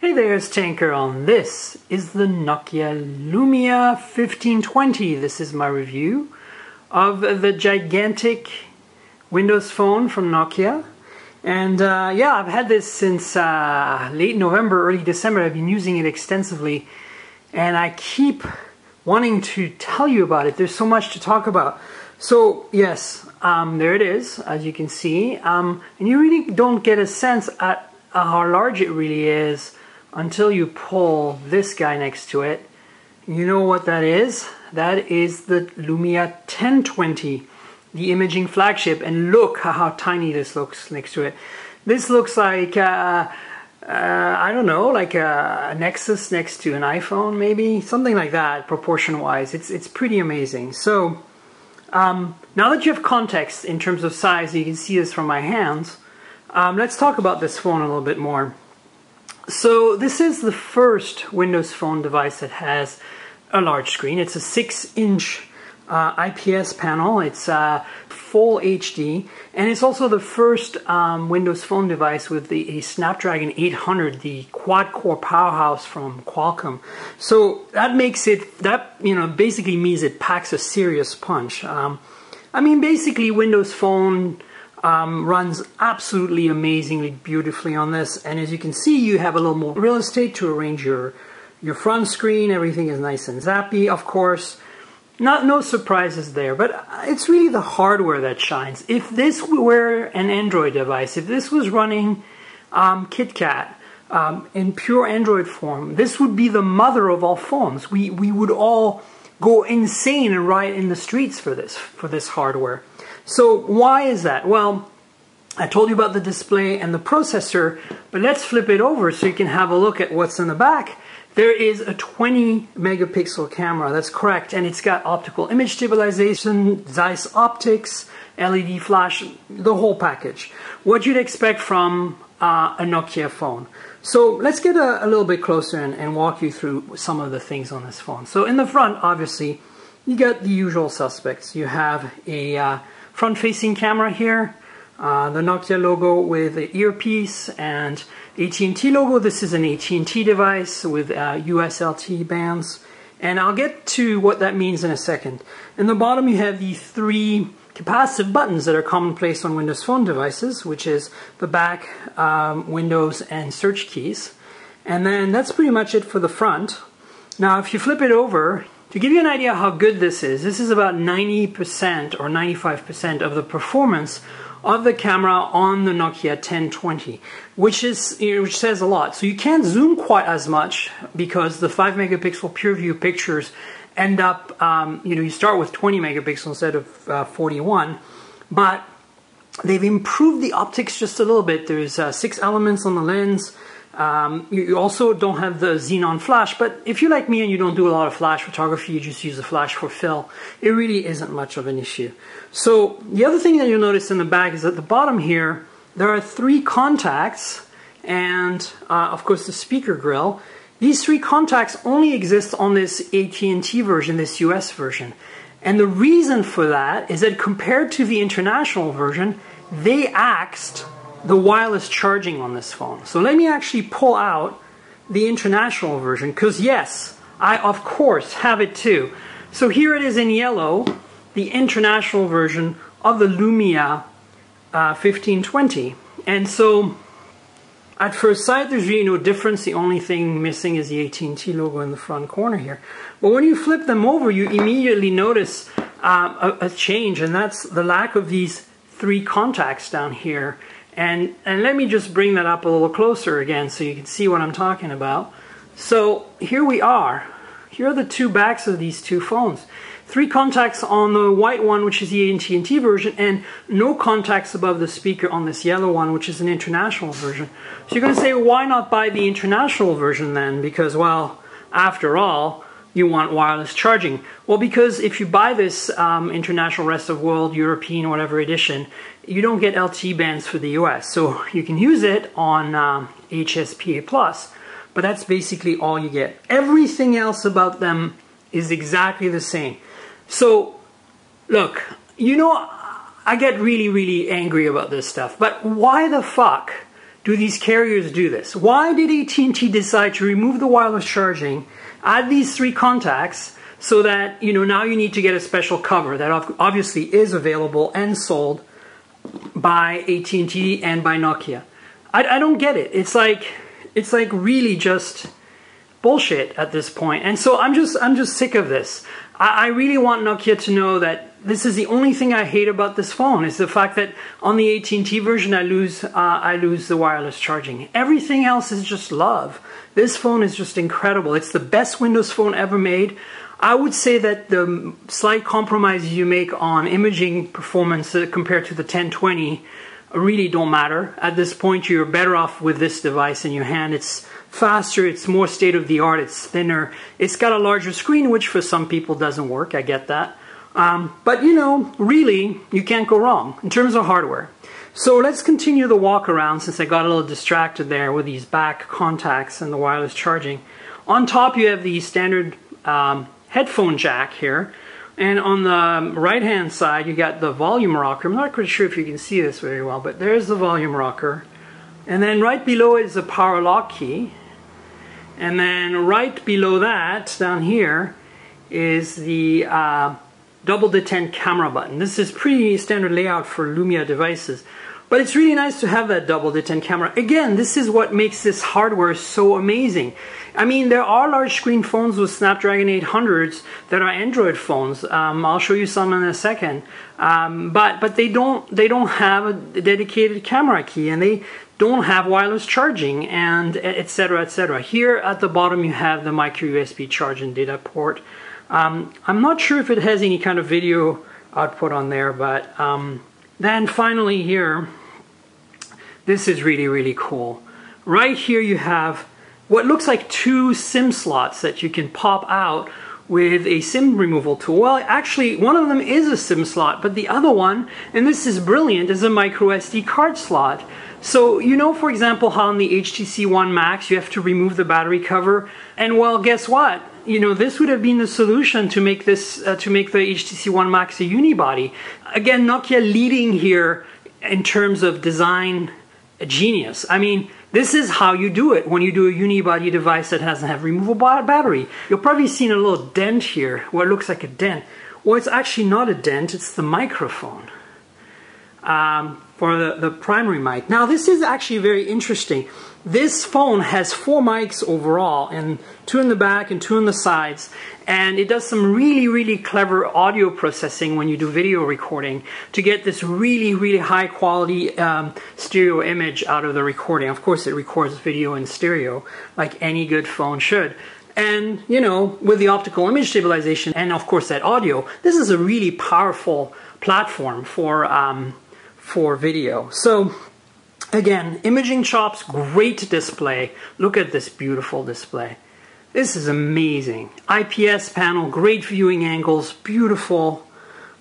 Hey there, it's Tanker on. This is the Nokia Lumia 1520. This is my review of the gigantic Windows phone from Nokia. And yeah, I've had this since late November, early December. I've been using it extensively. And I keep wanting to tell you about it. There's so much to talk about. So yes, there it is, as you can see. And you really don't get a sense at how large it really is until you pull this guy next to it. You know what that is? That is the Lumia 1020, the imaging flagship. And look how tiny this looks next to it. This looks like, I don't know, like a Nexus next to an iPhone, maybe? Something like that, proportion-wise. It's pretty amazing. So, now that you have context in terms of size, you can see this from my hands, let's talk about this phone a little bit more. So this is the first Windows Phone device that has a large screen. It's a 6-inch IPS panel. It's full HD, and it's also the first Windows Phone device with a Snapdragon 800, the quad-core powerhouse from Qualcomm. So that makes it, basically means it packs a serious punch. I mean, basically Windows Phone runs absolutely amazingly beautifully on this, and as you can see, you have a little more real estate to arrange your front screen. Everything is nice and zappy, of course. No surprises there, but it's really the hardware that shines. If this were an Android device, if this was running KitKat in pure Android form, this would be the mother of all phones. We would all go insane and riot in the streets for this hardware. So why is that? Well, I told you about the display and the processor, but let's flip it over so you can have a look at what's in the back. There is a 20 megapixel camera, that's correct, and it's got optical image stabilization, Zeiss optics, LED flash, the whole package. What you'd expect from a Nokia phone. So let's get a little bit closer and walk you through some of the things on this phone. So in the front, obviously, you got the usual suspects. You have a front-facing camera here, the Nokia logo with the earpiece, and AT&T logo. This is an AT&T device with US LTE bands, and I'll get to what that means in a second. In the bottom you have the three capacitive buttons that are commonplace on Windows Phone devices, which is the back, Windows, and search keys. And then that's pretty much it for the front. Now if you flip it over, to give you an idea how good this is about 90% or 95% of the performance of the camera on the Nokia 1020, which says a lot. So you can't zoom quite as much because the 5 megapixel pure view pictures end up, you start with 20 megapixels instead of 41, but they've improved the optics just a little bit. There's 6 elements on the lens. You also don't have the xenon flash, but if you're like me and you don't do a lot of flash photography, you just use the flash for fill, it really isn't much of an issue. So the other thing that you'll notice in the back is at the bottom here, there are 3 contacts and of course the speaker grill. These 3 contacts only exist on this AT&T version, this US version. And the reason for that is that compared to the international version, they axed the wireless charging on this phone. So let me actually pull out the international version, because yes, I of course have it too. So here it is in yellow, the international version of the Lumia 1520. And so at first sight there's really no difference. The only thing missing is the AT&T logo in the front corner here. But when you flip them over, you immediately notice a change, and that's the lack of these 3 contacts down here. And let me just bring that up a little closer again so you can see what I'm talking about. So here we are. Here are the 2 backs of these 2 phones. 3 contacts on the white one, which is the AT&T version, and no contacts above the speaker on this yellow one, which is an international version. So you're going to say, why not buy the international version then? Because, well, after all, you want wireless charging. Well, because if you buy this international rest of world, European, whatever edition, you don't get LTE bands for the US. So you can use it on HSPA+, but that's basically all you get. Everything else about them is exactly the same. So, look, I get really, really angry about this stuff, but why the fuck do these carriers do this? Why did AT&T decide to remove the wireless charging, add these 3 contacts, so that, now you need to get a special cover that obviously is available and sold by AT&T and by Nokia? I don't get it. It's like really just bullshit at this point. And so I'm just sick of this. I really want Nokia to know that this is the only thing I hate about this phone, is the fact that on the AT&T version I lose the wireless charging. Everything else is just love. This phone is just incredible. It's the best Windows phone ever made. I would say that the slight compromises you make on imaging performance compared to the 1020 really don't matter. At this point, you're better off with this device in your hand. It's faster, it's more state-of-the-art, it's thinner, it's got a larger screen, which for some people doesn't work, I get that. But really, you can't go wrong in terms of hardware. So let's continue the walk around, since I got a little distracted there with these back contacts and the wireless charging. On top, you have the standard headphone jack here, and on the right hand side you got the volume rocker. I'm not quite sure if you can see this very well, but there's the volume rocker, and then right below it is the power lock key, and then right below that down here is the double detent camera button. This is pretty standard layout for Lumia devices, but it's really nice to have that double detent camera. Again, this is what makes this hardware so amazing. I mean, there are large screen phones with Snapdragon 800s that are Android phones. I'll show you some in a second. But they don't have a dedicated camera key, and they don't have wireless charging, and etc. etc. Here at the bottom you have the micro USB charge and data port. I'm not sure if it has any kind of video output on there, but then finally here, this is really cool. Right here you have what looks like 2 SIM slots that you can pop out with a SIM removal tool. Well, actually, one of them is a SIM slot, but the other one, and this is brilliant, is a micro SD card slot. So, for example, how on the HTC One Max you have to remove the battery cover, and well, guess what? This would have been the solution to make this, to make the HTC One Max a unibody. Again, Nokia leading here in terms of design genius. I mean, this is how you do it when you do a unibody device that doesn't have removable battery. You'll probably seen a little dent here, where it looks like a dent. Well, it's actually not a dent, it's the microphone for the primary mic. Now, this is actually very interesting. This phone has 4 mics overall, and 2 in the back and 2 on the sides, and it does some really clever audio processing when you do video recording to get this really high quality stereo image out of the recording. Of course, it records video in stereo like any good phone should. And with the optical image stabilization and of course that audio, this is a really powerful platform for video. So again, imaging chops, great display. Look at this beautiful display. This is amazing. IPS panel, great viewing angles, beautiful,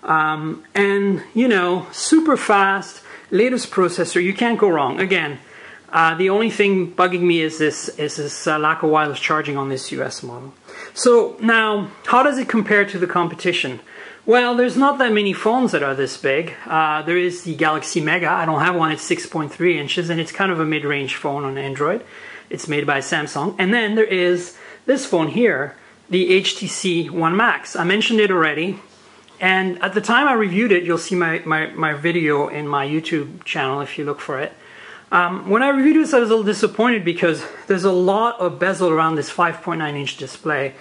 and super fast, latest processor. You can't go wrong. Again, the only thing bugging me is this lack of wireless charging on this US model. So now, how does it compare to the competition? Well, there's not that many phones that are this big. There is the Galaxy Mega. I don't have one. It's 6.3 inches, and it's kind of a mid-range phone on Android. It's made by Samsung. And then there is this phone here, the HTC One Max. I mentioned it already. And at the time I reviewed it, you'll see my video in my YouTube channel if you look for it. When I reviewed this, I was a little disappointed because there's a lot of bezel around this 5.9-inch display.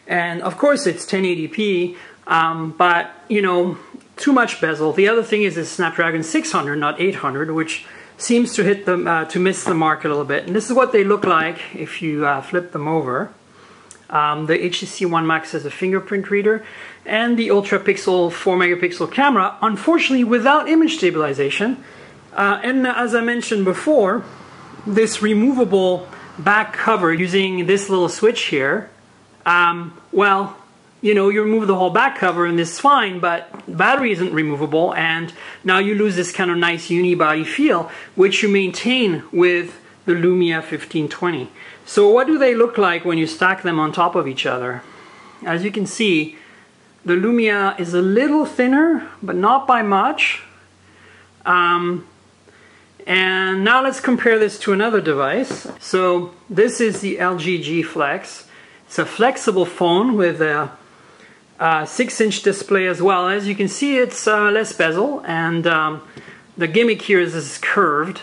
And of course it's 1080p, but too much bezel. The other thing is it's Snapdragon 600, not 800, which seems to hit to miss the mark a little bit. And this is what they look like if you flip them over. The HTC One Max has a fingerprint reader and the ultra pixel 4-megapixel camera, unfortunately without image stabilization. And as I mentioned before, this removable back cover using this little switch here, well, you remove the whole back cover and this is fine, but the battery isn't removable, and now you lose this kind of nice unibody feel, which you maintain with the Lumia 1520. So what do they look like when you stack them on top of each other? As you can see, the Lumia is a little thinner, but not by much. And now let's compare this to another device. So this is the LG G Flex. It's a flexible phone with a 6-inch display as well. As you can see, it's less bezel, and the gimmick here is this is curved.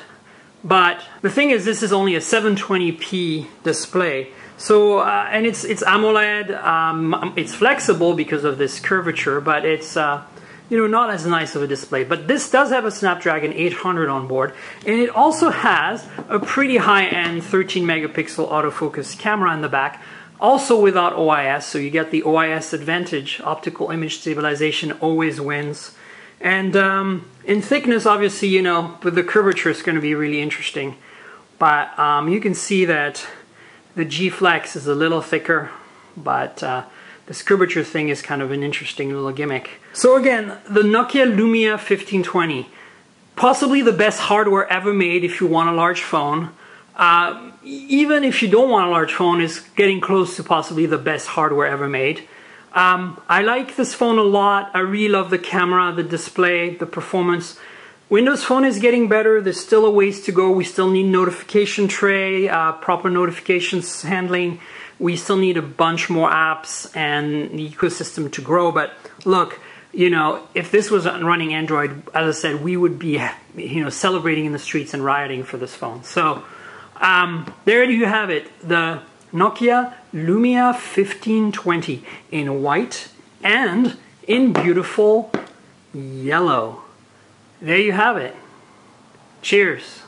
But the thing is, this is only a 720p display. So, and it's AMOLED. It's flexible because of this curvature, but it's you know, not as nice of a display. But this does have a Snapdragon 800 on board, and it also has a pretty high-end 13 megapixel autofocus camera in the back, also without OIS, so you get the OIS advantage. Optical image stabilization always wins. And in thickness, obviously, you know, with the curvature, it's going to be really interesting. But you can see that the G Flex is a little thicker, but this curvature thing is kind of an interesting little gimmick. So again, the Nokia Lumia 1520, possibly the best hardware ever made if you want a large phone. Even if you don't want a large phone, it's getting close to possibly the best hardware ever made. I like this phone a lot. I really love the camera, the display, the performance. Windows Phone is getting better. There's still a ways to go. We still need notification tray, proper notifications handling. We still need a bunch more apps and the ecosystem to grow. But look, you know, if this was running Android, as I said, we would be, you know, celebrating in the streets and rioting for this phone. So there you have it, the Nokia Lumia 1520 in white and in beautiful yellow. There you have it. Cheers.